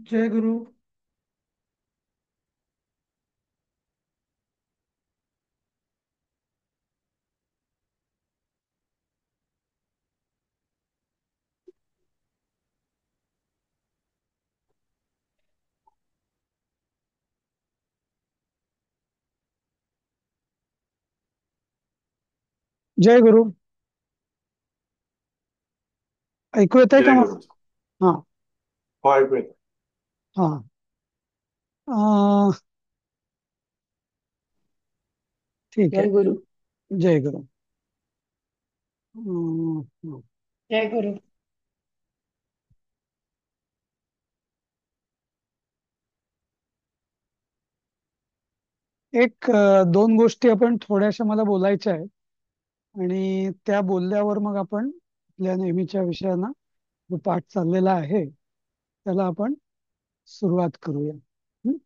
जय गुरु. जय गुरु. ऐकू येत आहे का जय मला? गुरु. हा. हो, ऐकू येतं. हा. अं, ठीक आहे. जय गुरु. जय गुरु. हं. जय गुरु. दोन गोष्टी आपण थोड्याशा मला बोलायच्या आहेत आणि त्या बोलल्यावर मग आपण आपल्या नेहमीच्या विषयाला जो पाठ चाललेला आहे त्याला आपण सुरुवात करूया. हं?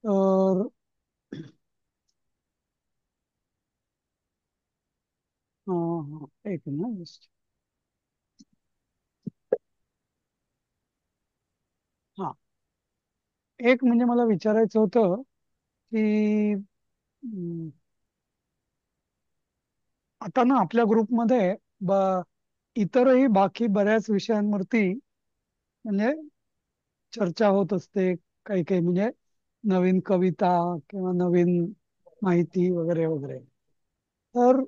तर एक मिनिट. हा. एक म्हणजे मला विचारायचं होतं की आता ना आपल्या ग्रुपमध्ये इतरही बाकी बऱ्याच विषयांवरती म्हणजे चर्चा होत असते. काही काही म्हणजे नवीन कविता किंवा नवीन माहिती वगैरे वगैरे. तर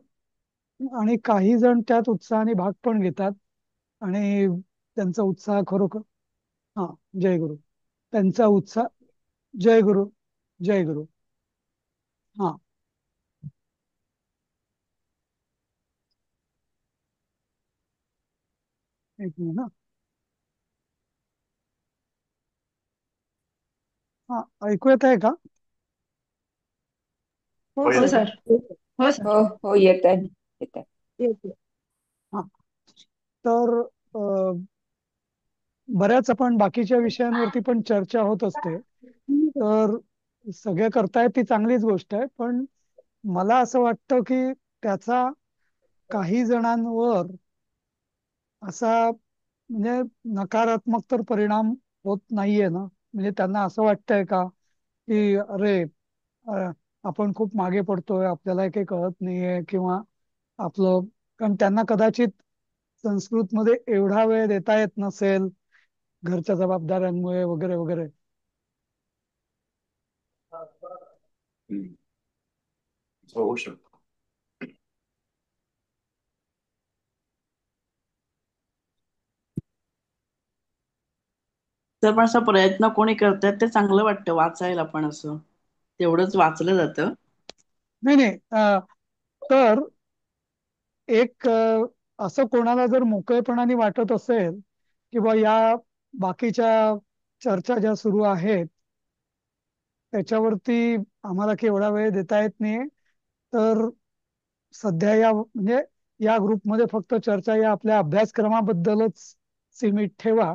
आणि काही जण त्यात उत्साहाने भाग पण घेतात आणि त्यांचा उत्साह खरोखर. हा. जय गुरु. त्यांचा उत्साह. जय गुरु. जय गुरु. हा. एक मिनिट ना. हा. ऐकू येत आहे का? हो हो, हो येतं. सर. हो सर. हो हो येत आहे येत आहे. येते. हा. तर बऱ्याच आपण बाकीच्या विषयांवरती पण चर्चा होत असते. तर सगळे करतायत ती चांगलीच गोष्ट आहे, पण मला असं वाटतं की त्याचा काही जणांवर असा म्हणजे नकारात्मक तर परिणाम होत नाहीये ना. म्हणजे त्यांना असं वाटतंय का की अरे, अ, आपण खूप मागे पडतोय, आपल्याला काही कळत नाहीये किंवा आपलं, कारण त्यांना कदाचित संस्कृत मध्ये एवढा वेळ देता येत नसेल घरच्या जबाबदाऱ्यांमुळे वगैरे वगैरे. हम्म. असं होऊ शकतं. तर पण असा प्रयत्न कोणी करतात ते चांगलं वाटतं वाचायला पण असं तेवढंच वाचलं जातं. नाही नाही. तर असं कोणाला जर मोकळेपणाने वाटत असेल की बा या बाकीच्या चर्चा ज्या सुरू आहेत त्याच्यावरती आम्हाला की एवढा वेळ देता येत नाहीये, तर सध्या या म्हणजे या ग्रुपमध्ये फक्त चर्चा या आपल्या अभ्यासक्रमाबद्दलच सीमित ठेवा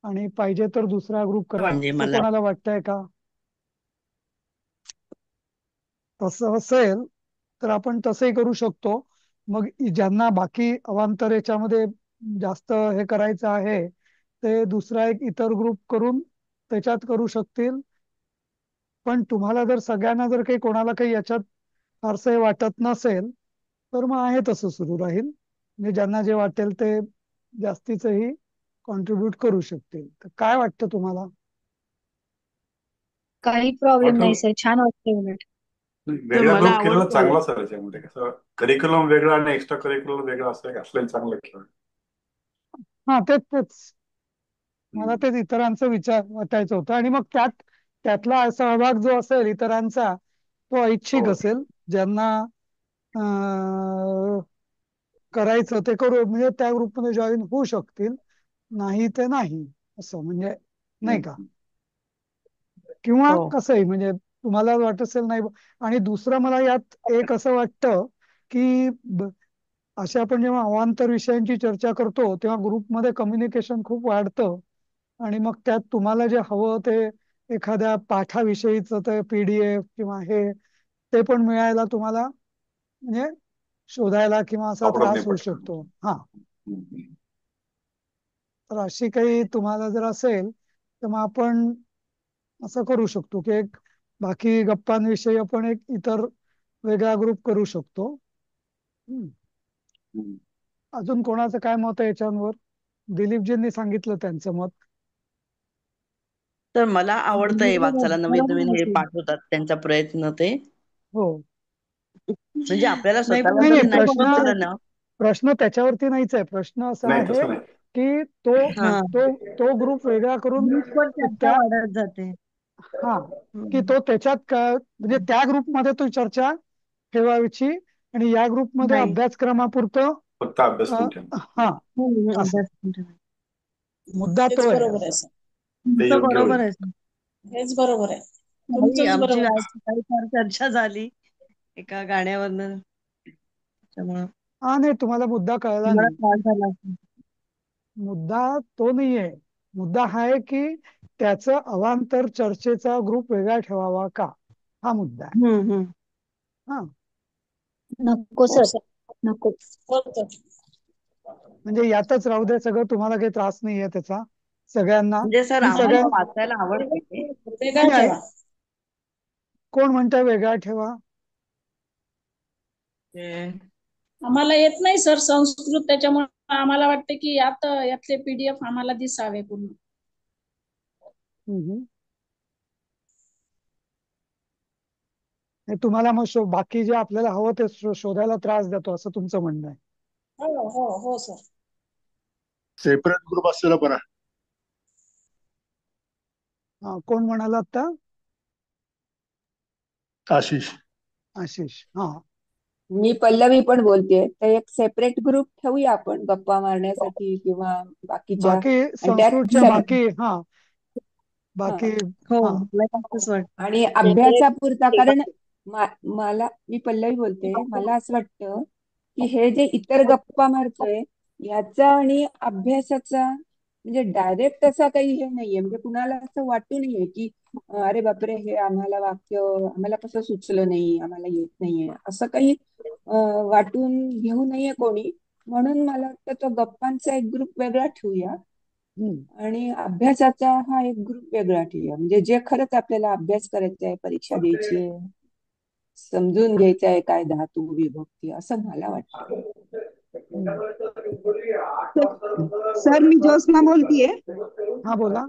आणि पाहिजे तर दुसरा ग्रुप करा, म्हणजे असं मला कोणाला वाटतंय का? तसं असेल तर आपण तसंही करू शकतो. मग ज्यांना बाकी अवांतर याच्यामध्ये जास्त हे करायचं आहे ते दुसरा एक इतर ग्रुप करून त्याच्यात करू शकतील. पण तुम्हाला जर सगळ्यांना जर काही कोणाला काही याच्यात फारसं वाटत नसेल तर मग आहे तसं सुरू राहील. म्हणजे ज्यांना जे वाटेल ते जास्तीचंही कॉन्ट्रीब्युट करू शकतील. तर काय वाटतं तुम्हाला? काही प्रॉब्लेम नाही वाटलं सर, छान वाटतंय उलट. तर वेगळा मला ग्रुप केलेला आवडतं. चांगला सर. याच्यामध्ये कसं करिक्युलम वेगळा आणि एक्स्ट्रा करिक्युलम वेगळा असलेलं चांगलं खेळ. हा, तेच तेच. मला हम्म. तेच इतरांचं विचार वाटायचं होतं आणि मग त्यातला सहभाग जो असेल इतरांचा तो ऐच्छिक हो. असेल. ज्यांना अं, करायचं ते करू, म्हणजे त्या ग्रुपमध्ये जॉईन होऊ शकतील, नाही ते नाही, असं म्हणजे, नाही का? हम्म. किंवा हो. कसंही म्हणजे तुम्हाला वाटत असेल नाही आणि दुसरं मला यात एक असं वाटतं की अशा आपण जेव्हा अवांतर विषयांची चर्चा करतो तेव्हा ग्रुपमध्ये कम्युनिकेशन खूप वाढतं आणि मग त्यात तुम्हाला जे हवं ते एखाद्या पाठाविषयीचं ते पीडीएफ किंवा हे ते पण मिळायला तुम्हाला म्हणजे शोधायला किंवा असा सापडत त्रास नाही होऊ पटकन. शकतो. हा. हम्म. तर अशी काही तुम्हाला जर असेल तर मग आपण असं करू शकतो की एक बाकी गप्पांविषयी आपण एक इतर वेगळा ग्रुप करू शकतो. हम्म. अजून कोणाचं काय मत आहे याच्यावर? दिलीपजींनी सांगितलं त्यांचं मत. तर मला आवडतंय वाचायला, नवीन बरोबर नवीन हे असेल. पाठवतात त्यांचा प्रयत्न ते. हो. म्हणजे आपल्याला नाही स्वतःला नाही नाही, जरी तुमचं नाही प्रश्न बरोबर सुचलं आहे. ना. प्रश्न त्याच्यावरती नाहीच आहे. प्रश्न असा नाही, आहे तसं नाही. की तो हा हा तो तो ग्रुप वेगळा करून ग्रुपवर चर्चा त्या वाढत जाते. हा की हम्म. तो त्याच्यात म्हणजे त्या ग्रुपमध्ये तो चर्चा ठेवायची आणि या ग्रुपमध्ये नाही. अभ्यासक्रमापुरतं फक्त अभ्यास अ, करून ठेवा. हा असं अभ्यास करून ठेवा. मुद्दा हेच तो आहे बरोबर आहे असं. सर. ते तुमचं योग्य बरोबर होईल. आहे sir. हेच बरोबर आहे. नाही, तुमचंच आमची बरोबर आज आहे. सकाळी फार चर्चा झाली एका गाण्यावरनं, त्याच्यामुळं हा नाही, तुम्हाला मुद्दा कळला मला नाही. त्रास झाला असेल. मुद्दा तो नाहीये. मुद्दा हा आहे की त्याचं अवांतर चर्चेचा ग्रुप वेगळा ठेवावा का, हा मुद्दा आहे. हम्म. हा नको हो सर, सर. नको. हो सर. म्हणजे यातच राहू दे सगळं, तुम्हाला काही त्रास नाहीये त्याचा सगळ्यांना. म्हणजे सर मी आम्हाला सगळ्यां वाचायला आवडते ते. वेगळा नाही, ठेवा. कोण म्हणतंय वेगळा ठेवा? आम्हाला येत नाही सर संस्कृत, त्याच्यामुळे आम्हाला वाटतं की आता यातले पीडीएफ आम्हाला दिसावे पूर्ण. हम्म. नाही, तुम्हाला मग बाकी जे आपल्याला हवं ते शोधायला त्रास देतो असं तुमचं म्हणणं आहे. हो हो हो सर. सेपरेट ग्रुप असलेला बरा. कोण म्हणाला आता? आशिष. आशिष. हा मी पल्लवी पण बोलतेय. तर एक सेपरेट ग्रुप ठेवूया आपण गप्पा मारण्यासाठी किंवा बाकीच्या, बाकी आणि त्यात संस्कृतच्या बाकी बाकी हो, हा मला तसंच वाटतं. आणि अभ्यासापुरता. कारण मी पल्लवी बोलते. मला असं वाटतं की हे जे इतर गप्पा मारतोय ह्याचा आणि अभ्यासाचा म्हणजे डायरेक्ट असा काही हे नाहीये. म्हणजे कुणाला असं वाटू नये की अरे बापरे, हे आम्हाला वाक्य आम्हाला कसं सुचलं नाही, आम्हाला येत नाहीये, असं काही वाटून घेऊ नये कोणी. म्हणून मला वाटतं तो गप्पांचा एक ग्रुप वेगळा ठेवूया आणि अभ्यासाचा हा एक ग्रुप वेगळा ठेवूया. म्हणजे जे खरंच आपल्याला अभ्यास करायचा आहे, परीक्षा द्यायची आहे, समजून घ्यायचं आहे काय धातू विभक्ती, असं मला वाटतं. सर, मी ज्योत्स्ना बोलतीये. हा बोला.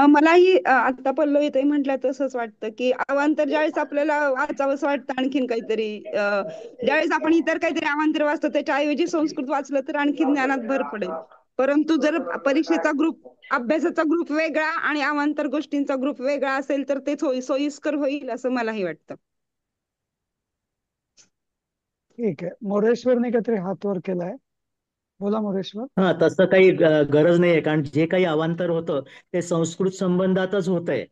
मलाही आता पल्लवी ताई म्हटलं तसंच वाटतं की अवांतर ज्यावेळेस आपल्याला वाचावंसं वाटतं आणखीन काहीतरी, ज्यावेळेस आपण इतर काहीतरी अवांतर वाचतो त्याच्याऐवजी संस्कृत वाचलं तर आणखी ज्ञानात भर पडेल. परंतु जर परीक्षेचा ग्रुप, अभ्यासाचा ग्रुप वेगळा आणि अवांतर गोष्टींचा ग्रुप वेगळा असेल तर ते सोयीस्कर होईल असं मलाही वाटतं. ठीक आहे. मोरेश्वरने काहीतरी हात वर केलाय. बोला मोरेश्वर. हा, तसं काही गरज नाहीये, कारण जे काही अवांतर होतं ते संस्कृत संबंधातच होतंय.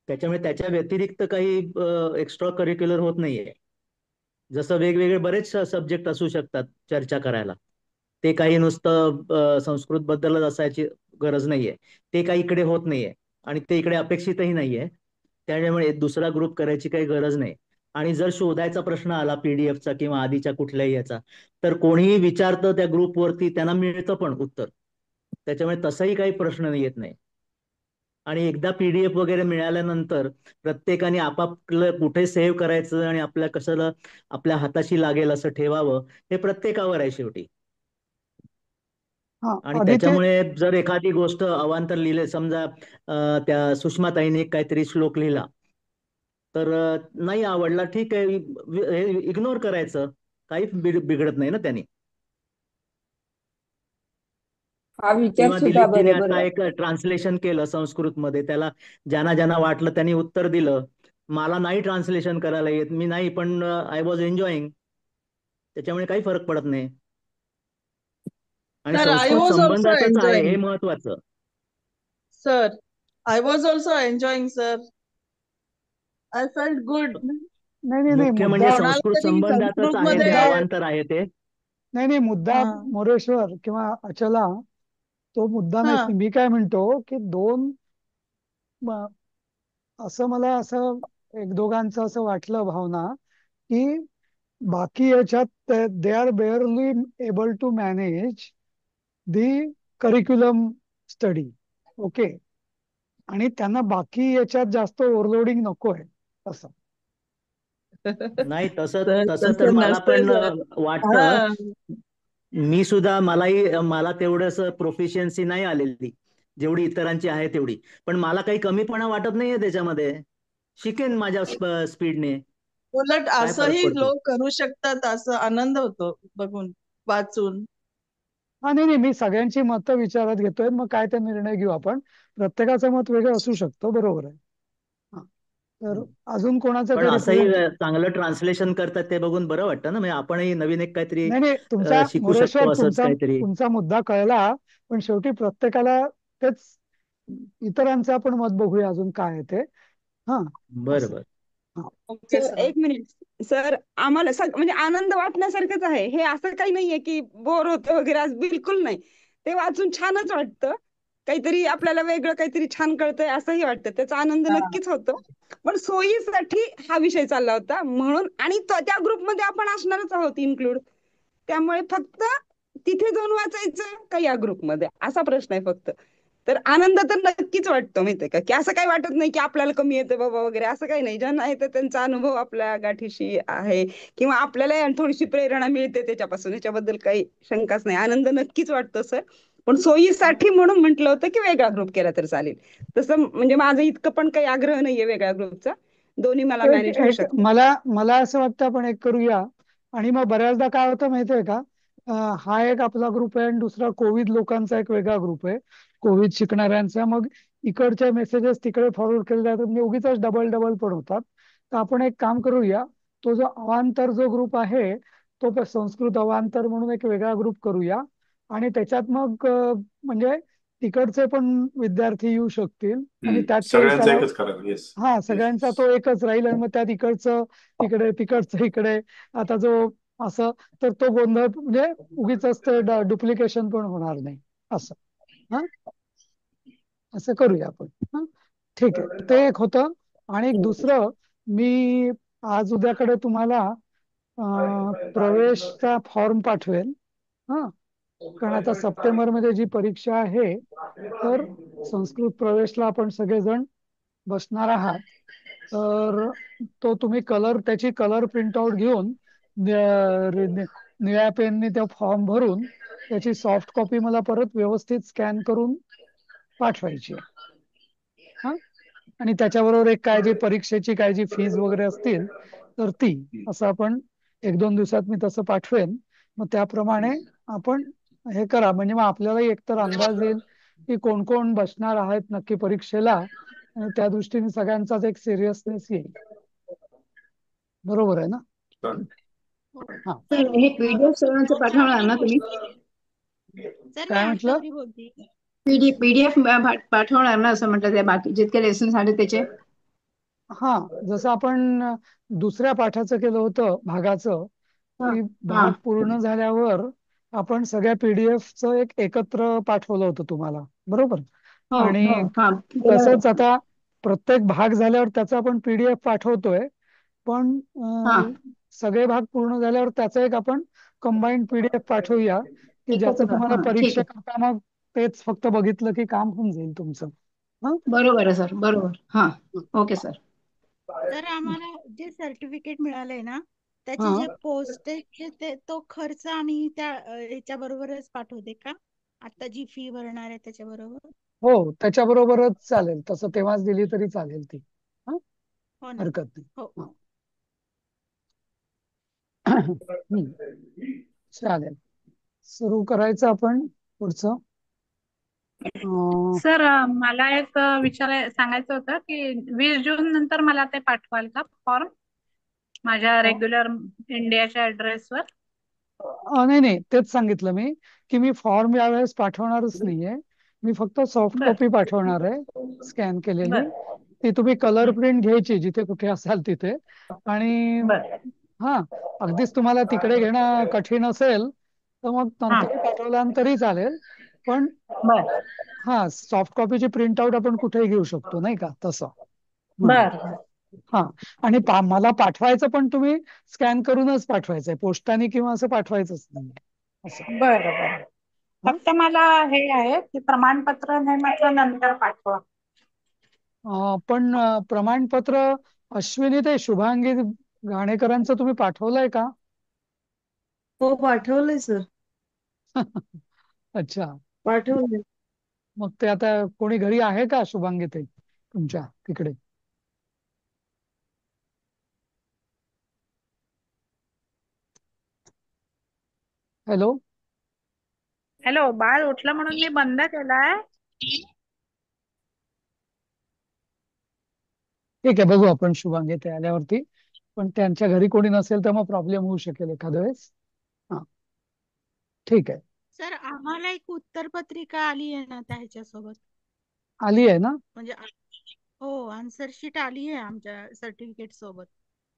त्याच्यामुळे त्याच्या व्यतिरिक्त काही एक्स्ट्रा करिक्युलर होत नाहीये. जसं वेगवेगळे बरेच सब्जेक्ट असू शकतात चर्चा करायला, ते काही नुसतं संस्कृत बद्दलच असायची गरज नाहीये. ते काही इकडे होत नाहीये आणि ते इकडे अपेक्षितही नाहीये. त्यामुळे दुसरा ग्रुप करायची काही गरज नाही. आणि जर शोधायचा प्रश्न आला पीडीएफचा किंवा आधीच्या कुठल्याही याचा, तर कोणीही विचारतं त्या ग्रुपवरती, त्यांना मिळतं पण उत्तर. त्याच्यामुळे तसाही काही प्रश्न येत नाही. आणि एकदा पीडीएफ वगैरे मिळाल्यानंतर प्रत्येकाने आपापलं कुठे सेव्ह करायचं आणि आपल्या कशाला आपल्या हाताशी लागेल असं ठेवावं, हे प्रत्येकावर आहे शेवटी. आणि आदिती. त्याच्यामुळे जर एखादी गोष्ट अवांतर लिहिले, समजा त्या सुषमाताईने काहीतरी श्लोक लिहिला, तर नाही आवडला, ठीक आहे, इग्नोर करायचं, काही बिघडत नाही ना त्यांनी. हा विचार किंवा सुद्धा दिलीपजीने बरोबर आता एक वाटतो. ट्रान्सलेशन केलं संस्कृतमध्ये, त्याला ज्यांना ज्यांना वाटलं त्यांनी उत्तर दिलं. मला नाही ट्रान्सलेशन करायला येत, मी नाही, पण आय वॉज एन्जॉईंग, त्याच्यामुळे काही फरक पडत नाही. आणि Sir, I Sanskrit was also संबंधातच आहे हे enjoying. महत्वाचं. Sir, I was also enjoying, sir. I felt good. नाही नाही, मुख्य म्हणजे मुद्दा संस्कृत कोणाला तरी संबंधातच आहे ते मुद्दा संस्कृतमध्ये अवांतर आहे ते. नाही, मुद्दा हा मोरेश्वर किंवा अचला, तो मुद्दा हा नाही. मी काय म्हणतो की म- असं मला असं एक दोघांचं असं वाटलं भावना की बाकी याच्यात they are barely able to manage the curriculum study. Okay. आणि त्यांना बाकी याच्यात जास्त ओव्हरलोडिंग नको आहे असं. नाही, तसं सर तसं तर तसं मला नसतंय पण सर. वाटतं. हा. मी सुद्धा मला तेवढंच प्रोफिशियन्सी नाही आलेली जेवढी इतरांची आहे तेवढी. पण मला काही कमीपणा वाटत नाहीये त्याच्यामध्ये. शिकेन माझ्या स्पीडने. उलट काय फरक असंही पडतो? लोक करू शकतात, असं आनंद होतो बघून, वाचून. हा, नाही नाही, मी सगळ्यांची मतं विचारात घेतोय, मग काय ते निर्णय घेऊ आपण. प्रत्येकाचं मत वेगळं असू शकतं, बरोबर आहे. हा. तर अजून कोणाचं पण काही असंही रिप्रेझेंट? चांगलं ट्रान्सलेशन करतात ते बघून बरं वाटतं ना. म्हणजे आपणही नवीन एक काहीतरी नाही नाही, तुमचा शिकू मोरेश्वर, शकतो असंच तुमचा काहीतरी. तुमचा मुद्दा कळला. पण शेवटी प्रत्येकाला तेच, इतरांचं आपण मत बघूया अजून काय आहे ते. हा, बरं असं. बरं. हा. Okay sir sir. एक मिनिट सर, आम्हाला म्हणजे आनंद वाटण्यासारखंच आहे हे. असं काही नाहीये की बोर होतं वगैरे, आज बिलकुल नाही. ते वाचून छानच वाटतं. काहीतरी आपल्याला वेगळं काहीतरी छान कळतंय असंही वाटतं. त्याचा आनंद हा. नक्कीच होतो. पण सोयीसाठी हा विषय चालला होता म्हणून, आणि त्या ग्रुपमध्ये आपण असणारच आहोत इन्क्लूड. त्यामुळे फक्त तिथे जाऊन वाचायचं का या ग्रुपमध्ये, असा प्रश्न आहे फक्त. तर आनंद तर नक्कीच वाटतो, माहितीये का, की असं काही वाटत नाही की आपल्याला कमी येतं बाबा वगैरे, असं काही नाही. ज्यांना आहे तर त्यांचा अनुभव आपल्या गाठीशी आहे, किंवा आपल्याला थोडीशी प्रेरणा मिळते त्याच्यापासून, याच्याबद्दल काही शंकाच नाही. आनंद नक्कीच वाटतो सर. पण सोयीसाठी म्हणून म्हटलं होतं की वेगळा ग्रुप केला तर चालेल. तसं म्हणजे माझं इतकं पण काही आग्रह नाहीये वेगळ्या ग्रुपचा. दोन्ही मला एक मॅनेज होऊ एक शकतं. मला मला असं वाटतं आपण एक करूया. आणि मग बऱ्याचदा काय होतं माहितीये का, हा एक आपला ग्रुप आहे आणि दुसरा कोविड लोकांचा एक वेगळा ग्रुप आहे, कोविड शिकणाऱ्यांचा. मग इकडचे मेसेजेस तिकडे फॉरवर्ड केले जातात, म्हणजे उगीच डबल डबल पण होतात. तर आपण एक काम करूया, तो जो अवांतर जो ग्रुप आहे, तो संस्कृत अवांतर म्हणून एक वेगळा ग्रुप करूया. आणि त्याच्यात मग म्हणजे तिकडचे पण विद्यार्थी येऊ शकतील आणि त्यात काही सगळ्यांचं त्याला. एकच करायचं. येस. हा, सगळ्यांचा तो एकच राहील. आणि मग त्यात इकडचं तिकडे, तिकडचं इकडे, आता जो असं, तर तो गोंधळ म्हणजे उगीच असतं, डुप्लिकेशन पण होणार नाही असं. हा, असं करूया आपण. हा, ठीक आहे. ते एक होतं. आणि एक दुसरं, मी आज उद्याकडे तुम्हाला प्रवेशचा फॉर्म पाठवेल. हा, कारण आता सप्टेंबर मध्ये जी परीक्षा आहे, तर संस्कृत प्रवेशला आपण सगळेजण बसणार आहात. तर तो तुम्ही त्याची कलर प्रिंटआउट घेऊन, निळ्या पेनने त्या फॉर्म भरून त्याची सॉफ्ट कॉपी मला परत व्यवस्थित स्कॅन करून पाठवायची आहे. हा, आणि त्याच्याबरोबर एक काय जी परीक्षेची काय जी फीज वगैरे असतील, तर ती असं आपण 1-2 दिवसात मी तसं पाठवेन. मग त्याप्रमाणे आपण हे करा, म्हणजे मग आपल्याला एकतर अंदाज येईल की कोण कोण बसणार आहेत नक्की परीक्षेला, आणि त्या दृष्टीने सगळ्यांचाच एक सिरियसनेस येईल. बरोबर आहे ना? हा, सर हे पीडीएफ सर्वांचं पाठवणार ना तुम्ही? सर मी काय म्हटलं? आठवडी बोलते. पीडीएफ पाठवणार ना, असं म्हटलं, ते बाकी जितके लेसन आहेत त्याचे. हा, जसं आपण दुसऱ्या पाठाचं केलं होतं भागाचं, हा की हा भाग पूर्ण झाल्यावर आपण सगळ्या पीडीएफचं एक एकत्र पाठवलं होतं तुम्हाला, बरोबर? हो आणि हो हा तसंच आता प्रत्येक भाग झाल्यावर त्याचा आपण पीडीएफ पाठवतोय. पण हा सगळे भाग पूर्ण झाल्यावर त्याचा एक आपण कंबाईंड पीडीएफ पाठवूया, की ज्याचं एकत्र. तुम्हाला हा ठीक परीक्षा आहे. करता मग तेच फक्त बघितलं की काम होऊन जाईल तुमचं. हा, बरोबर आहे सर, बरोबर. हा ओके सर. सर आम्हाला जे सर्टिफिकेट मिळालंय ना, त्याचे हा, जे पोस्टेजचे तो खर्च आम्ही त्या ह्याच्या बरोबरच पाठवते का? आता जी फी भरणार आहे त्याच्या बरोबर? हो, त्याच्याबरोबरच चालेल. तसं तेव्हाच दिली तरी चालेल ती. हा, हो ना. हरकत नाही. हो. हा. हम्म, चालेल. सुरू करायचं आपण पुढचं. सर मला एक सांगायचं होतं की 20 जून नंतर मला ते पाठवाल का फॉर्म माझ्या रेग्युलर इंडियाच्या ऍड्रेसवर? नाही नाही, तेच सांगितलं मी, की मी फॉर्म यावेळेस पाठवणारच नाहीये. मी फक्त सॉफ्ट बर कॉपी पाठवणार आहे, स्कॅन केलेली. बर ती तुम्ही कलर प्रिंट घ्यायची जिथे कुठे असाल तिथे. आणि बर हा, अगदीच तुम्हाला तिकडे घेणं कठीण असेल तर मग हा नंतर पाठवल्यानंतरही चालेल. पण बर हा, सॉफ्ट कॉपीची प्रिंट आउट आपण कुठेही घेऊ शकतो, नाही का, तसं. बर हा, आणि मला पाठवायचं पण तुम्ही स्कॅन करूनच पाठवायचंय, पोस्टाने किंवा असं पाठवायचंच नाही असं. बर बर. हा, फक्त मला हे आहे की प्रमाणपत्र नाही, म्हटलं नंतर पाठवा. पण प्रमाणपत्र अश्विनी ते शुभांगी घाणेकरांचं तुम्ही पाठवलंय का? हो पाठवलंय सर, अच्छा. पाठवलंय. मग ते आता कोणी घरी आहे का शुभांगी ते तुमच्या तिकडे? हॅलो. हॅलो, बाळ उठलं म्हणून मी बंद केलाय. ठीक आहे, बघू आपण शुभांगी ते आल्यावरती. पण त्यांच्या घरी कोणी नसेल तर मग प्रॉब्लेम होऊ शकेल एखाद्या वेळेस. हा, ठीक आहे. सर आम्हाला एक उत्तरपत्रिका आली आहे ना त्या ह्याच्यासोबत, आली आहे ना? म्हणजे हो आन्सर शीट आली आहे आमच्या सर्टिफिकेट सोबत.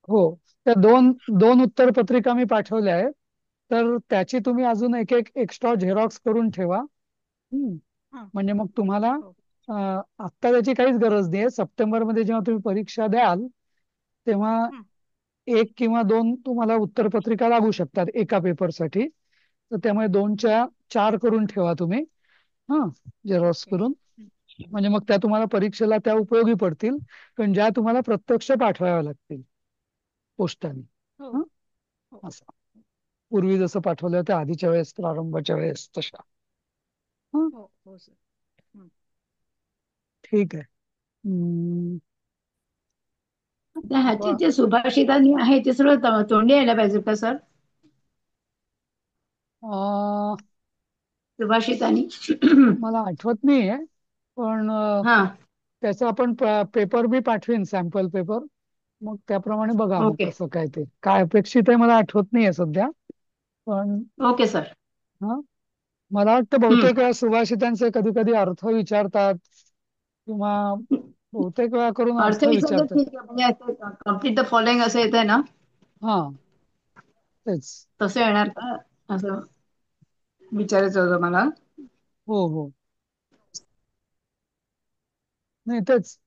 हो, त्या दोन दोन उत्तरपत्रिका मी पाठवल्या आहेत. तर त्याची तुम्ही अजून एक एक एक्स्ट्रा झेरॉक्स करून ठेवा. हा म्हणजे मग तुम्हाला हो आत्ता त्याची काहीच गरज नाही. सप्टेंबरमध्ये जेव्हा तुम्ही परीक्षा द्याल तेव्हा हं. एक किंवा दोन तुम्हाला उत्तरपत्रिका लागू शकतात एका पेपरसाठी. तर त्यामुळे दोनच्या चार करून ठेवा तुम्ही, हा, झेरॉक्स ओके. करून. हं. म्हणजे मग त्या तुम्हाला परीक्षेला त्या उपयोगी पडतील, पण ज्या तुम्हाला प्रत्यक्ष पाठवाव्या लागतील पोस्टाने. हो हं? हो असं पूर्वी जसं पाठवलं होतं आधीच्या वेळेस, प्रारंभाच्या वेळेस तशा. हं? हो हो सर. हं. ठीक आहे. हम्म, त्या ह्याची जे सुभाषितांनी आहे ते सर्व तोंडी यायला पाहिजे का सर? अं, सुभाषितांनी मला आठवत नाहीये, पण हा त्याचं आपण पेपर बी पाठवीन, सॅम्पल पेपर. मग त्याप्रमाणे बघा मग ओके कसं काय ते काय अपेक्षित आहे मला आठवत नाहीये सध्या. पण ओके सर. हा, मला वाटतं बहुतेक वेळा सुभाषितांचे कधी कधी अर्थ विचारतात किंवा बहुतेक वेळा करून अर्थ अर्थ विचारलं विचारतात. ठीक आहे, म्हणजे कम्प्लीट द फॉलोइंग असं येत आहे ना, हा, तेच. तसं येणार का असं विचारायचं होतं मला. हो हो, नाही तेच.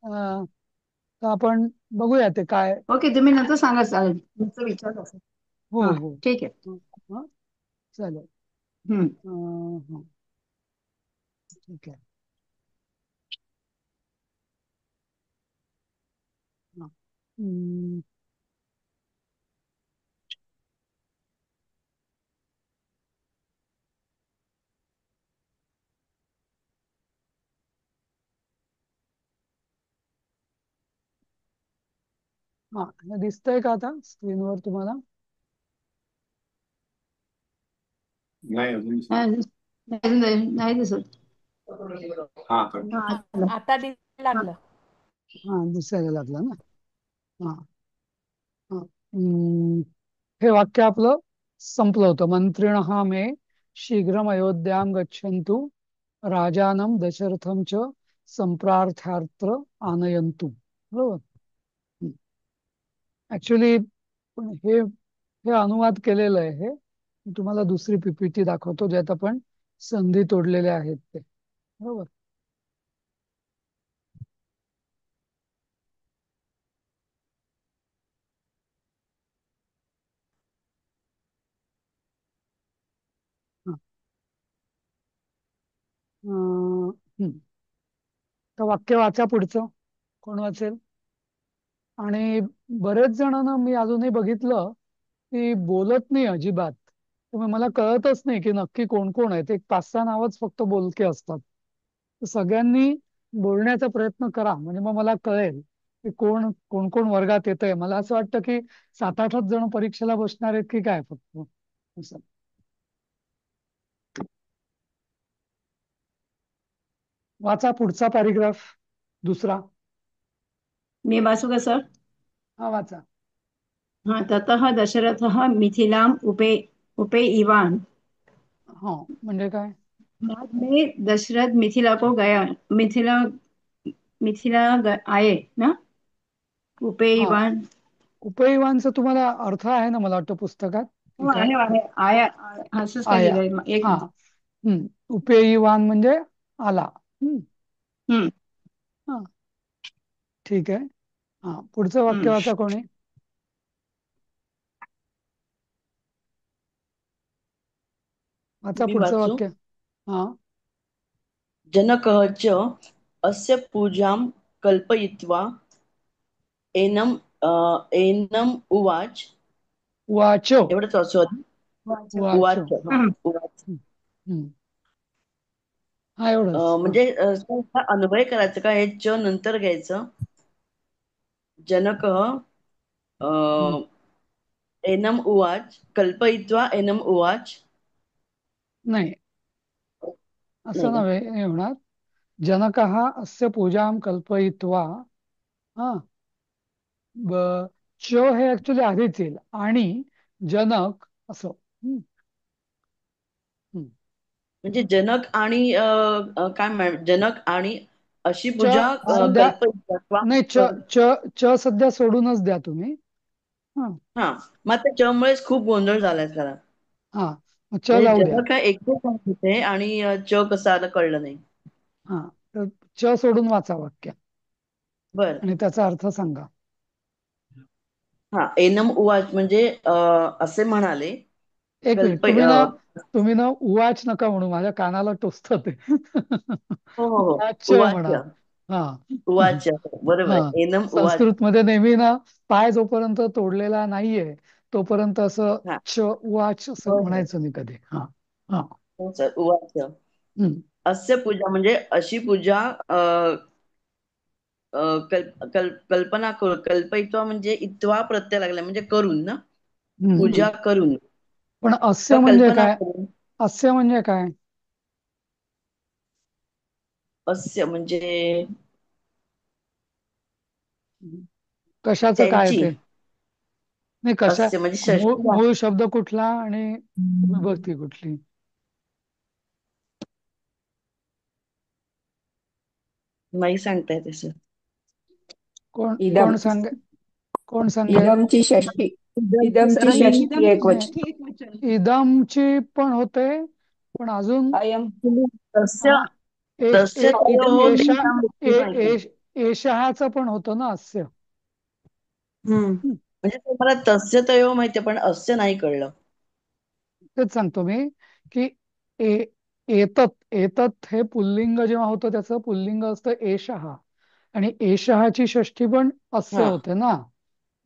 तर आपण बघूया ते काय. ओके, तुम्ही नंतर सांगा, चालेल तुमचं विचार असेल. हो हा हो. ठीक आहे. हा, चालेल. हम्म. हा, ठीक आहे. हा. हम्म, हा, हे दिसतंय का आता स्क्रीनवर तुम्हाला? नाही अजून. नाही दिसत. हा तर हा, आता दिसायला लागलं. हा, दिसायला लागलं ना. हा हा. हे वाक्य आपलं संपलं होतं. मंत्रिणः मे शीघ्रम अयोध्याम गच्छन्तु राजानं दशरथं च संप्रार्थ्यार्थ आनयन्तु. बरोबर. ऍक्च्युली हे हे अनुवाद केलेलं आहे. हे मी तुम्हाला दुसरी पीपीटी दाखवतो ज्यात आपण संधी तोडलेल्या आहेत ते. बरोबर. हा. हम्म. तर वाक्य वाचा पुढचं. कोण वाचेल? आणि बरेच जणांना मी अजूनही बघितलं की बोलत नाही अजिबात. त्यामुळे मला कळतच नाही की नक्की कोण कोण आहेत. एक 5-6 नावच फक्त बोलके असतात. तर सगळ्यांनी बोलण्याचा प्रयत्न करा, म्हणजे मग मला कळेल की कोण कोण कोण वर्गात येतंय. मला असं वाटतं की 7-8च जण परीक्षेला बसणार आहेत की काय फक्त, असं. वाचा पुढचा पॅरेग्राफ, दुसरा. मी वाचू का सर? हा, वाचा. हा, ततः दशरथः मिथिलाम् उपैवान्। हा, म्हणजे काय? बाद में दशरथ मिथिला को गया, मिथिला आए ना, हा, उपैवान। उपैवानचा तुम्हाला अर्थ आहे ना, मला वाटतं पुस्तकात की हो काय? आहे आहे, आया असंच काय आया. लिहिलंय एक हा. मिनिट. उपेयवान म्हणजे आला. हम्म हा, ठीक आहे. हा, पुढचं वाक्य हम्म. वाचा कोणी. वाचा मी पुढचं वाचू. वाक्य. हा. जनकः च अस्य पूजां कल्पयित्वा एनम एनम उवाच वाच एवढंच सॉरी वाच उवाच उवाच हा एवढंच म्हणजे अन्वय करायचं का हे च नंतर घ्यायचं जनक एनम उवाच कल्पयित्वा एनम उवाच नाही असं नाही का नव्हे हे होणार जनकः अस्य पूजां कल्पयित्वा हा च हे ऍक्च्युली आधीच येईल आणि जनक असं म्हणजे जनक आणि जनक आणि अशी च पूजा सध्या कल्पयित्वा नाही च सध्या सोडूनच द्या तुम्ही हा हा मग त्या च मुळेच खूप गोंधळ झालाय खरा हा मग च म्हणजे लावू द्या जनक हा एकच आहे तिथे आणि च कसं आलं कळलं नाही हा तर च सोडून वाचा वाक्य बर आणि त्याचा अर्थ सांगा हा एनम उवाच म्हणजे असे म्हणाले एक मिनिट कल्प तुम्ही ना उवाच नका म्हणू माझ्या कानाला टोचत ते हो हो हो उवाच उवाच म्हणा हा उवाच बरोबर हा आहे एनम उवाच संस्कृत मध्ये नेहमी ना पाय जोपर्यंत तोडलेला नाहीये तोपर्यंत असं हा च उवाच असं हो हो म्हणायचं नाही कधी हा हा हो सर उवाच हम्म. अस्य पूजा म्हणजे अशी पूजा कल्पना कल्पयित्वा म्हणजे इत्वा प्रत्यय लागला म्हणजे करून ना हम्म. पूजा करून पण अस्य का म्हणजे कल्पना काय करून अस्य म्हणजे काय अस्य म्हणजे कशाचं काय त्यांची ते नाही कशा अस्य म्हणजे मूळ षष्टी मूळ शब्द कुठला आणि विभक्ती कुठली नाही सांगताय तसं कोण इदम कोण सांगेल इदमची षष्टी सर इदमची मी षष्टी एक वचन षष्ठी एक वचन इदमची पण होते पण अजून अयम तस्य तस्य तयोः भिन्ना वृत्ती माहिती एषहाचं पण होतं ना अस्य हं. म्हणजे तुम्हाला तस्य तयोः माहिती पण अस्य नाही कळलं तेच सांगतो मी की ए एतत एतत हे पुल्लिंग जेव्हा होतं त्याचं पुल्लिंग असतं एषहा आणि एषहाची षष्ठी पण अस्य हा होते ना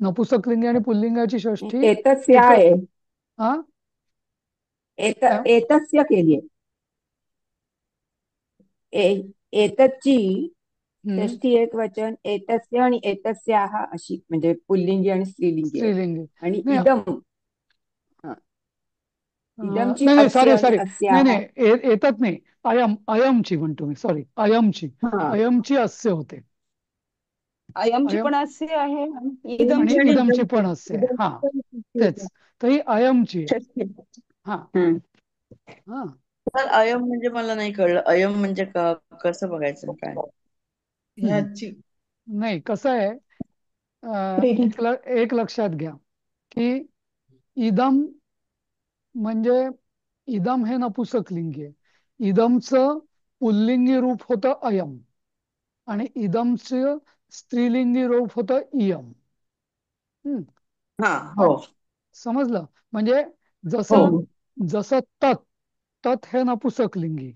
नपुसकलिंगी आणि पुल्लिंगाची षष्ठी एतस्य एक आहे हा काय एतस्य केली एतच्ची हम्म षष्ठी एक वचन एतस्य आणि एतस्याः अशी म्हणजे पुल्लिंगी आणि स्त्रीलिंगी आहे स्त्रीलिंगी आणि नाही इदम हा. इदमची नाही अस्य सॉरी आणि सॉरी नाही अस्याः नाही येतात नाही अयमची म्हणतो मी सॉरी हा अयमची अस्य होते अयमची अयम पण असे आहे आणि आणि इदमची पण इदमची पण अस्य आहे हा तेच तर ही अयमची आहे षष्ठी हा हम्म. हा तर अयम म्हणजे मला नाही कळलं अयम म्हणजे कसं बघायचं काय ह्याची नाही कसं आहे एक लक्षात घ्या की इदम म्हणजे इदम हे नपुसकलिंगी आहे इदमचं पुल्लिंगी रूप होतं अयम आणि इदमचं स्त्रीलिंगी रूप होतं इयम हा हो समजलं म्हणजे हो जसं जसं तत हे नपुसकलिंगी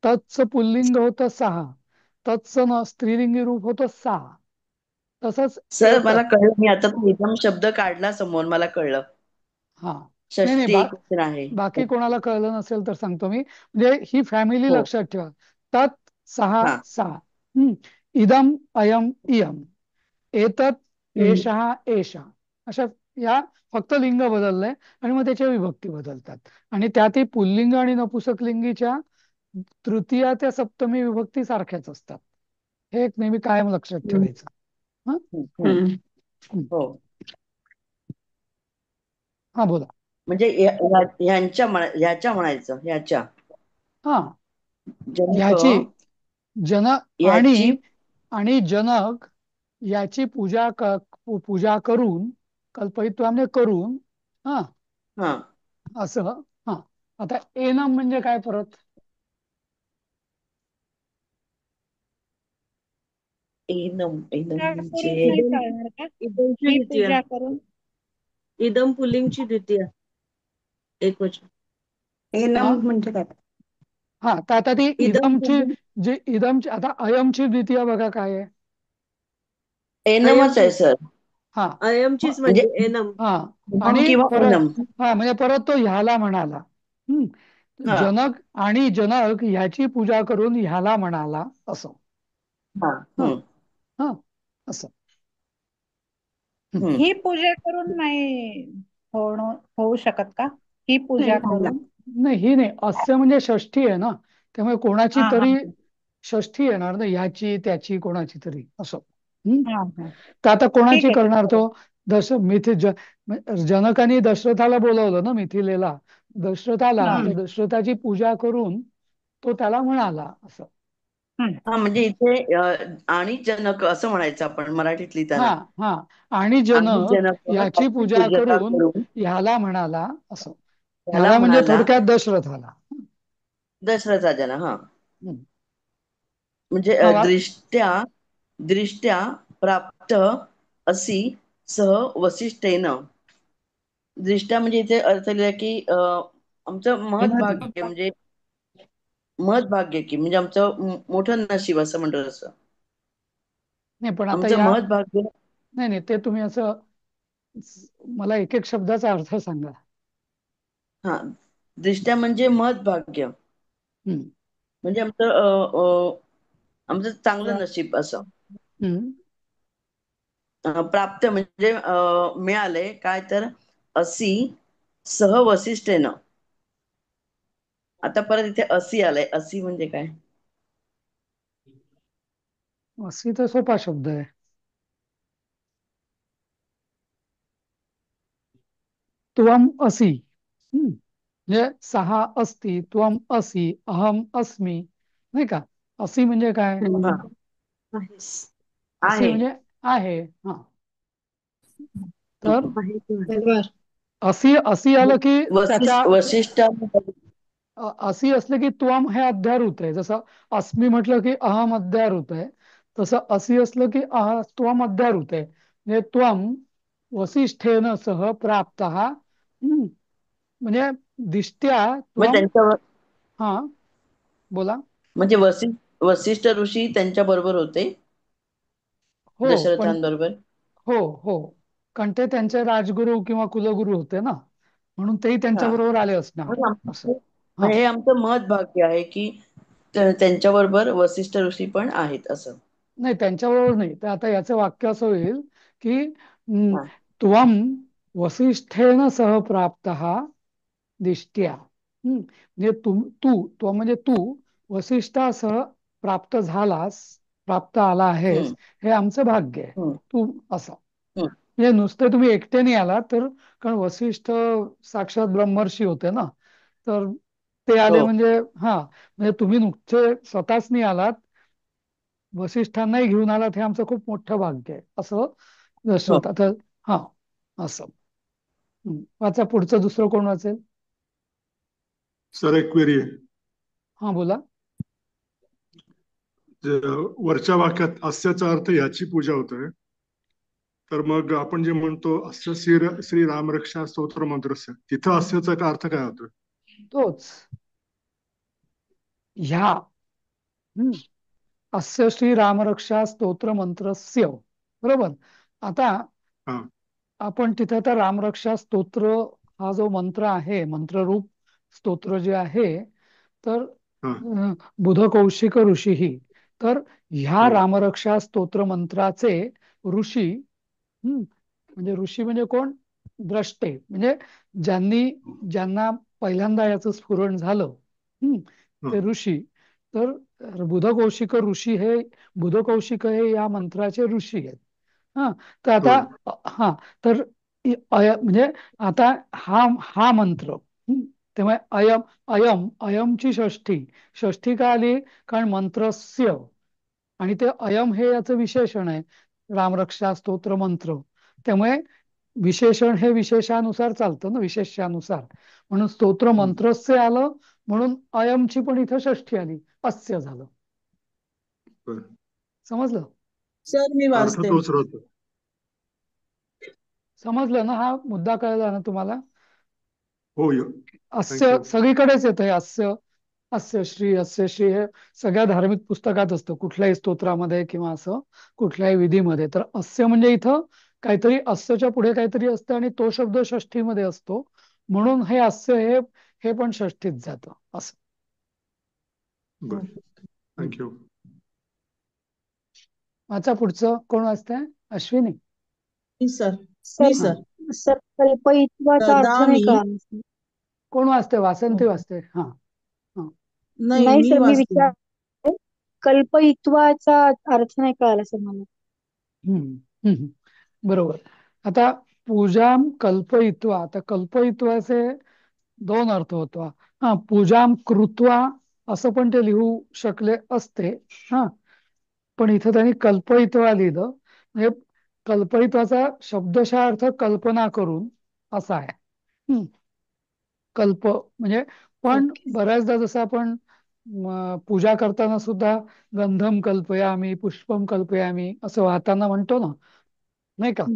तत्चं पुल्लिंग होतं सहा तत्चं स्त्रीलिंगी रूप होतं सहा तसंच सर एतत मला कळलं मी आता तो एकदम शब्द काढला समोर मला कळलं हा नाही नाही षष्टी एक वचन आहे बाकी कोणाला कळलं नसेल तर सांगतो मी म्हणजे ही फॅमिली हो लक्षात ठेवा तत् सहा हा सहा इदम अयम इयम एतत एषः एषा अशा या फक्त लिंग बदललंय आणि मग त्याच्या विभक्ती बदलतात आणि त्यातही पुल्लिंग आणि नपुसकलिंगीच्या तृतीया त्या सप्तमी विभक्ती सारख्याच असतात हे एक नेहमी कायम लक्षात ठेवायचं हा हो हा बोला म्हणजे ह्याच्या म्हणायचं ह्याच्या हा जनक ह्याची जन याची आणि जनक याची पूजा करून कल्पयित्वाने करून हा हा असं हा आता एनम म्हणजे काय परत एनम करून म्हणजे नाही चालणार का इदमची ही द्वितीया पूजा करून इदम पुल्लिंगची द्वितीया एक वचन हा एनम म्हणजे काय हा तर आता ती इदम इदमची पुल्लिंग जी इदमची आता अयमची द्वितीय बघा काय आहे एनमच आहे सर. हा अयमचीच म्हणजे म्हणजे एनम. हा हम आणि किंवा परत एनम. म्हणजे परत तो ह्याला म्हणाला. हा जनक आणि जनक ह्याची पूजा करून ह्याला म्हणाला असं. हा हा हा असं. ही पूजा करून नाही होऊ शकत का? ही पूजा करून नाही ही नाही. अस्य म्हणजे षष्ठी आहे ना, त्यामुळे कोणाची हा हा तरी षष्ठी येणार ना, ह्याची त्याची कोणाची तरी असं. हा हा तर आता कोणाची ठीक आहे. करणार तो? जनकाने दशरथाला बोलवलं ना मिथिलेला. दशरथाला हा तर दशरथाची पूजा करून तो त्याला म्हणाला असं. हा म्हणजे इथे आणि जनक असं म्हणायचं आपण मराठीत लिहिताना. हा हा आणि आणि जनक जनक याची त्याची पूजा पूजा करून करून ह्याला म्हणाला असं. त्याला ह्याला म्हणजे म्हणाला थोडक्यात दशरथाला. दशरथाला. हा हम्म. म्हणजे हा वा- दृष्ट्या प्राप्त असी सह वसिष्ठेन. दृष्ट्या म्हणजे इथे अर्थ लिहिला की आमचं महत्भाग्य म्हणजे महत्भाग्य की म्हणजे आमचं मोठं नशीब असं म्हणतो तसं. नाही पण आता आमचं या महत्भाग्य. नाही नाही ते तुम्ही असं मला एक एक शब्दाचा अर्थ सांगा. हा दृष्ट्या म्हणजे महत्भाग्य हम्म. म्हणजे आमचं चांगलं नशीब असं. हम्म. प्राप्त म्हणजे मिळाले काय तर असी सह वसिष्ठेन. आता परत इथे असी आलंय. असी म्हणजे काय? अशी तर सोपा शब्द आहे. त्वम असी. म्हणजे सहा अस्ति, त्वम असी, अहम अस्मी, नाही का? असी म्हणजे काय? असी आहे. म्हणजे आहे. हा तर असी असी आलं की त्याच्या वसिष्ठ असी असलं की त्वम हे अध्यारूत आहे. जसं अस्मी म्हटलं की अहम अध्यारूत आहे, तसं असी असलं की त्वम अध्यारूत आहे. म्हणजे त्वम वसिष्ठेन सह प्राप्त. म्हणजे दिष्ट्या मग त्वम. त्यांच्यावर हा बोला. म्हणजे वसिष्ठ ऋषी त्यांच्या बरोबर होते हो पण दशरथांबरोबर. हो हो कारण ते त्यांचे राजगुरू किंवा कुलगुरू होते ना, म्हणून तेही त्यांच्या हा बरोबर आले असणार असं. हा हे आमचं महत्भाग्य आहे की त्यांच्या बरोबर वसिष्ठ ऋषी पण आहेत असं. नाही त्यांच्याबरोबर नाही. तर आता याचं वाक्य असं होईल की हा. त्वम वसिष्ठेन सह प्राप्त दिष्ट्या. म्हणजे तू म्हणजे तू वसिष्ठासह प्राप्त झालास, प्राप्त आला आहेस, हे आमचं भाग्य आहे. तू असं म्हणजे नुसते तुम्ही एकट्याने आलात तर, कारण वसिष्ठ साक्षात ब्रह्मर्षी होते ना, तर ते आले हो. म्हणजे म्हणजे तुम्ही नुकते स्वतःच नाही आलात, वसिष्ठांनाही घेऊन आलात, हे आमचं खूप मोठं भाग्य आहे असं हो. दशरथ. आता हा असं. वाचा पुढचं. दुसरं कोण वाचेल? सर एक क्वेरी आहे. हा बोला. वरच्या वाक्यात अस्याचा अर्थ ह्याची पूजा होतोय, तर मग आपण जे म्हणतो अस्य श्री रामरक्षा स्तोत्र मंत्रस्य, तिथं अस्याचा अर्थ काय होतोय? तोच ह्या अस्य श्री रामरक्षा स्तोत्र मंत्रस्य. बरोबर. आता आपण तिथे तर रामरक्षा स्तोत्र हा जो मंत्र आहे, मंत्ररूप स्तोत्र जे आहे, तर बुधकौशिक ऋषी. तर ह्या रामरक्षा स्तोत्र मंत्राचे ऋषी म्हणजे ऋषी म्हणजे कोण? द्रष्टे. म्हणजे ज्यांना पहिल्यांदा याचं स्फुरण झालं ते ऋषी. तर बुधकौशिक ऋषी हे बुधकौशिक हे या मंत्राचे ऋषी आहेत. तर आता तर म्हणजे आता हा मंत्र, त्यामुळे अयमची षष्ठी का आली? कारण मंत्रस्य, आणि ते अयम हे याचं विशेषण आहे, रामरक्षा स्तोत्र मंत्र. त्यामुळे विशेषण हे विशेषानुसार चालतं ना, विशेषानुसार. म्हणून स्तोत्र मंत्रस्य आलं, म्हणून अयमची पण इथं षष्ठी आली, अस्य झालं. समजलं सर? मी वाचते. समजलं ना? हा मुद्दा कळला ना तुम्हाला? हो. अस्य सगळीकडेच येत आहे. अस्य अस्यश्री हे सगळ्या धार्मिक पुस्तकात असतं, कुठल्याही स्तोत्रामध्ये किंवा असं कुठल्याही विधीमध्ये. तर अस्य म्हणजे इथं काहीतरी अस्यच्या पुढे काहीतरी असतं आणि तो शब्द षष्ठीमध्ये असतो, म्हणून हे अस्य हे पण षष्ठीत जातं असं. बर, थँक्यू. वाचा पुढचं. कोण वाचतंय? अश्विनी. मी सर. सर मी सर. सर कल्पयित्वाचा अर्थ नाही ददामी. कळाला. कोण वाचते? वासंती वाचते. हा हा. नाही, नाही मी सर, मी वाचते. विचार कल्पयित्वाचा अर्थ नाही कळाला सर मला. हम्म. बरोबर. आता पूजाम कल्पयित्वा, आता कल्पयित्वाचे दोन अर्थ होतो. हा, पूजाम कृत्वा असं पण ते लिहू शकले असते. हा, पण इथं त्यांनी कल्पयित्वा लिहिलं. म्हणजे कल्पयित्वाचा शब्दशः अर्थ कल्पना करून असा आहे. कल्प म्हणजे पण बऱ्याचदा जसं आपण पूजा करताना सुद्धा गंधम कल्पयामी, पुष्पम कल्पयामी असं वाहताना म्हणतो ना, नाही का?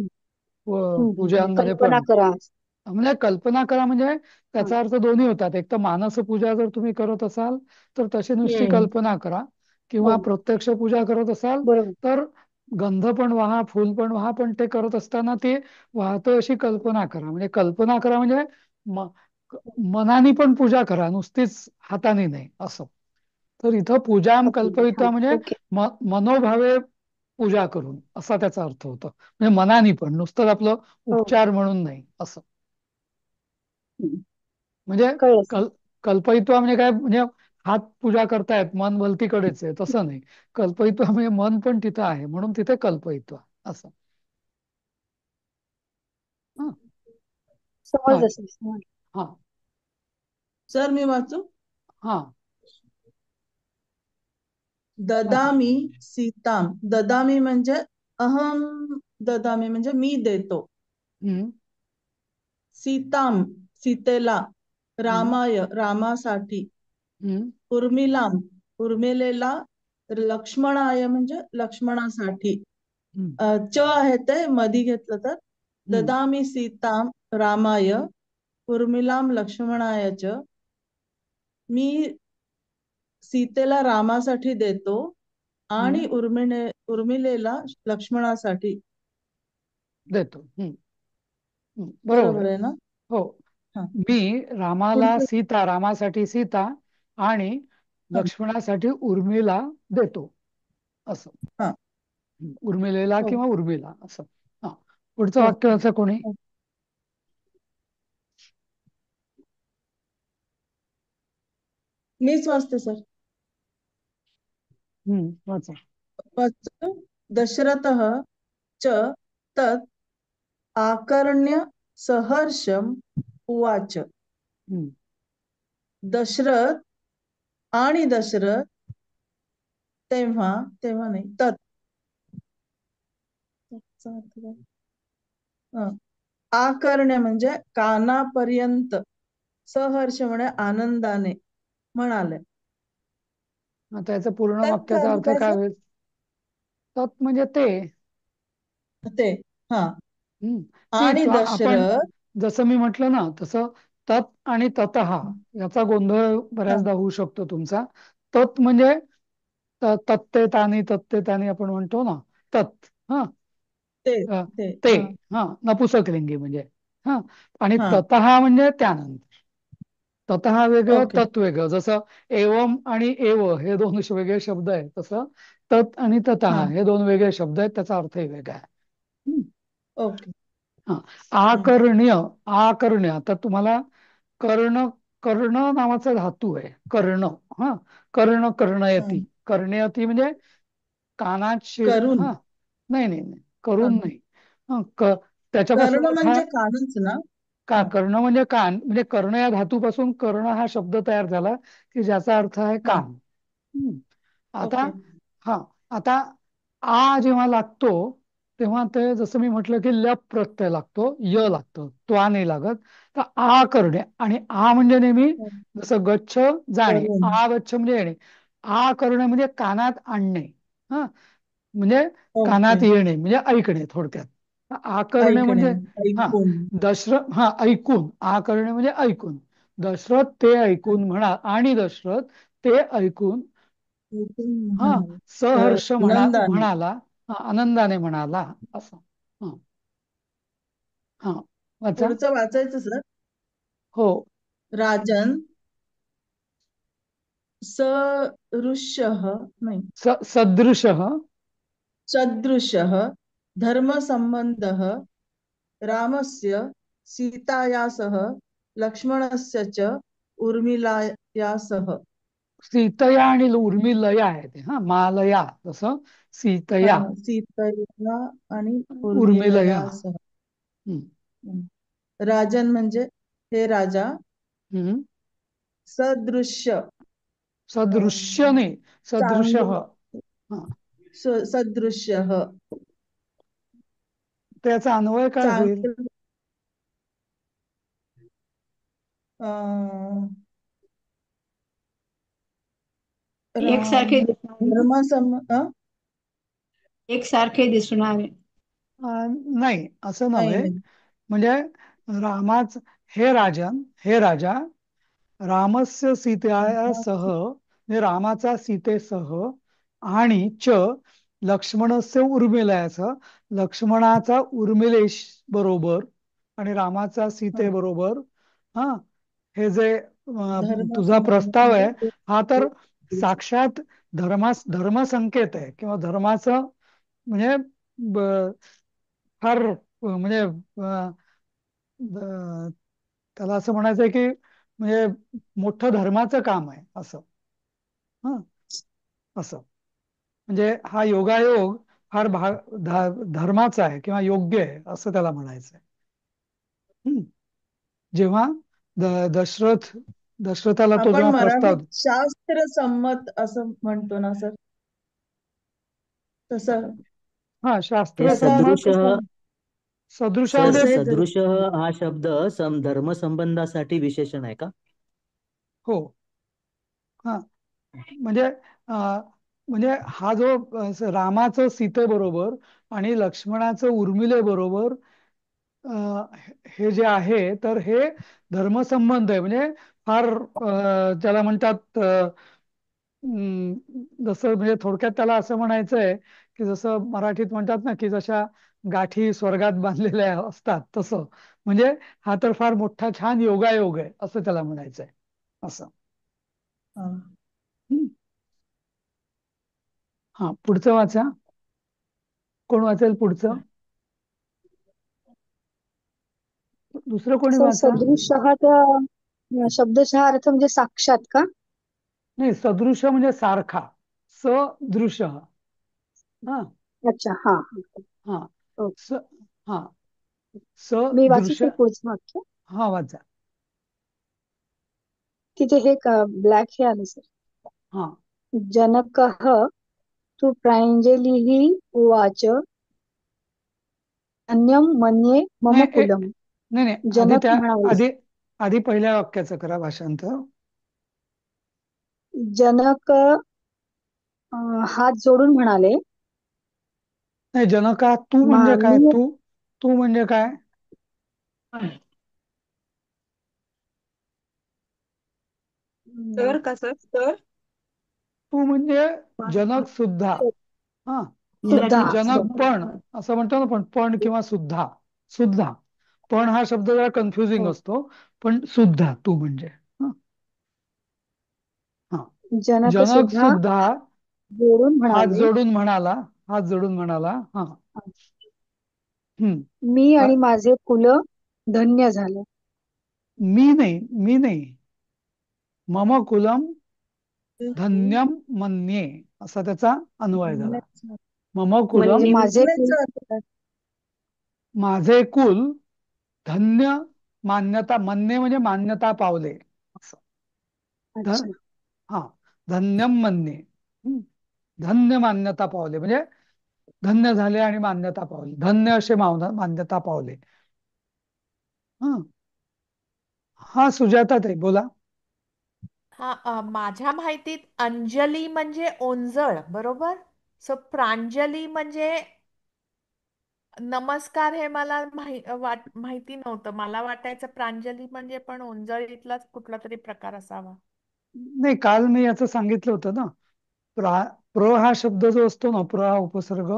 पूजांमध्ये कल्पना पण करा. म्हणजे कल्पना करा म्हणजे त्याचा अर्थ दोन्ही होतात. एक तर मानस पूजा जर तुम्ही करत असाल तर तशी नुसती कल्पना करा, किंवा प्रत्यक्ष पूजा करत असाल बरोबर. तर गंध पण वाहा, फूल पण वाहा, पण ते करत असताना ते वाहतं अशी कल्पना करा. म्हणजे कल्पना करा म्हणजे मनाने पण पूजा करा, नुसतीच हाताने नाही असं. तर इथं पूजाम कल्पयित्वा म्हणजे मनोभावे पूजा करून असा त्याचा अर्थ होतो. म्हणजे मनाने पण, नुसतं आपलं उपचार म्हणून नाही असं. म्हणजे कल्पयित्वा म्हणजे काय? म्हणजे हात पूजा करतायत, मन भलतीकडेच आहे तसं नाही. कल्पयित्वा म्हणजे मन पण तिथं आहे, म्हणून तिथे कल्पयित्वा असं. हा सर मी वाचू? हा. ददामी सीताम. ददामी म्हणजे अहम ददामी म्हणजे मी देतो. सीताम सीतेला, रामाय रामासाठी, उर्मिलाम उर्मिलेला, लक्ष्मणाय म्हणजे लक्ष्मणासाठी. च आहे ते मधी घेतलं तर ददामी सीताम रामाय उर्मिलाम लक्ष्मणाय च. मी सीतेला रामासाठी देतो आणि उर्मिलेला लक्ष्मणासाठी देतो. बरोबर आहे ना? हो. मी रामाला सीता, रामासाठी सीता आणि लक्ष्मणासाठी उर्मिला देतो असं. उर्मिलेला किंवा उर्मिला असं. हा, पुढचं वाक्य असं कोणी? मीच वाचते सर. वाचा. दशरथः च तत् आकर्ण्य सहर्षम उवाच. दशरथ आणि दशरथ तेव्हा नाही तत् आकर्ण्य म्हणजे कानापर्यंत, सहर्ष म्हणजे आनंदाने म्हणाले. आता याचा पूर्ण वाक्याचा अर्थ काय होईल? तत् म्हणजे ते. आणि आपण दशरथ, जसं मी म्हटलं ना तसं तत् आणि ततः याचा गोंधळ बऱ्याचदा होऊ शकतो तुमचा. तत् म्हणजे तत्ते तानी आपण म्हणतो ना, तत्. ते नपुसकलिंगी म्हणजे. आणि ततः म्हणजे त्यानंतर. ततः वेगळं, तत् वेगळं. जसं एवम आणि एव हे दोन वेगळे शब्द आहेत, तसं तत् आणि ततः हे दोन वेगळे शब्द आहेत, त्याचा अर्थही वेगळा आहे. आकर्ण्य आता तुम्हाला कर्ण नावाचा धातू आहे. कर्णयती म्हणजे कानात नाही करून नाही. त्याच्यापासून म्हणजे कानच ना. कर्ण म्हणजे कान, म्हणजे कर्ण या धातूपासून कर्ण हा शब्द तयार झाला की ज्याचा अर्थ आहे कान. आता आ जेव्हा लागतो तेव्हा ते जसं मी म्हटलं की लप प्रत्यय लागतो, य लागतो, तो आ नाही लागत. तर आ करणे, आणि आ म्हणजे नेहमी जसं गच्छ जाणे, आ गच्छ म्हणजे येणे. आ करणे म्हणजे कानात आणणे, म्हणजे कानात येणे म्हणजे ऐकणे थोडक्यात. आ करणे म्हणजे ऐकून. आ करणे म्हणजे ऐकून. दशरथ ते ऐकून आणि दशरथ ते ऐकून हा सहर्ष आनंदाने म्हणाला, आनंदाने म्हणाला असं. हा हा वाचा. पुढचं वाचायचं सर. हो. राजन सदृशः नाही सदृशः सदृशः धर्मसम्बन्धः रामस्य सीताया सह लक्ष्मणस्य च उर्मिलाया सह. सीतया आणि उर्मिलया आहे ते. हा मालया तसं सीतया सीतया आणि उर्मिलया. उर्मिलया सह. राजन म्हणजे हे राजा. सदृश्य सदृश्य नाही सदृश. सदृश्य त्याचा अन्वय काय होईल? एकसारखे एकसारखे दिसणारे नाही असं नव्हे. म्हणजे हे राजा रामस्य सीतेया सह म्हणजे रामाचा सीतेसह आणि लक्ष्मणस्य उर्मिलयासह लक्ष्मणाचा उर्मिलेश बरोबर आणि रामाचा सीते बरोबर. हा हे जे तुझा प्रस्ताव आहे हा तर साक्षात धर्मसंकेत आहे किंवा धर्माचं म्हणजे फार म्हणजे त्याला असं म्हणायचंय की म्हणजे मोठं धर्माचं काम आहे असं. असं म्हणजे हा योगायोग फार धर्माचा आहे किंवा योग्य आहे असं त्याला म्हणायचंय. जेव्हा दशरथाला तो आपण जेव्हा प्रस्ताव मराठीत शास्त्र संमत असं म्हणतो ना सर, तसं शास्त्र सदृशामध्ये सदृश हा शब्द धर्मसंबंधासाठी विशेषण आहे का? हो. हा म्हणजे हा जो रामाचं सीतेबरोबर आणि लक्ष्मणाचं उर्मिले बरोबर हे जे आहे तर हे धर्मसंबंध आहे. म्हणजे फार त्याला म्हणतात जसं म्हणजे थोडक्यात त्याला असं म्हणायचंय की जसं मराठीत म्हणतात ना की जशा गाठी स्वर्गात बांधलेल्या असतात तसं म्हणजे हा तर फार मोठा छान योगायोग आहे असं त्याला म्हणायचंय असं. हा पुढचं वाचा. कोण वाचेल पुढचं? दुसरं कोणी वाचा. सदृशः शब्दशः अर्थ म्हणजे साक्षात का? नाही सदृश म्हणजे सारखा. सदृश. हा अच्छा. हा हा हा मी वाचू सदृश. ते पुढचं वाक्य. हा वाचा. तिथे हे ब्लॅक हे आलं सर. हा जनकः तु प्राञ्जलिः उवाच अन्यं मन्ये मम कुलम्. नाही जनक म्हणाले. आधी पहिल्या वाक्याचं करा भाषांतर. जनक हात जोडून म्हणाले. नाही जनका तू म्हणजे काय? तू म्हणजे काय? तर का सर? तर तू म्हणजे जनक सुद्धा. हा जनक पण असं म्हणतो ना पण किंवा सुद्धा. पण हा शब्द जरा कन्फ्युजिंग असतो. पण सुद्धा तू म्हणजे जनक सुद्धा हात जोडून म्हणाला. हा मी आणि माझे कुल धन्य झाले. मी नाही मम कुलम धन्यम मन्ये असा त्याचा अन्वय झाला. मम कुलम माझे कुल धन्य मान्यता मन्ये म्हणजे मान्यता पावले असं. हा धन्यम मन्ये धन्य मान्यता पावले म्हणजे धन्य झाले आणि मान्यता पावले. धन्य असे मान्यता पावले. हा सुजाता ताई बोला. माझ्या माहितीत अंजली म्हणजे ओंजळ बरोबर. सो प्रांजली म्हणजे नमस्कार हे मला माहिती नव्हतं. मला वाटायचं प्रांजली म्हणजे पण ओंजळीतलाच कुठला तरी प्रकार असावा. नाही, काल मी याचं सांगितलं होतं ना. प्र हा शब्द जो असतो ना, प्र हा उपसर्ग,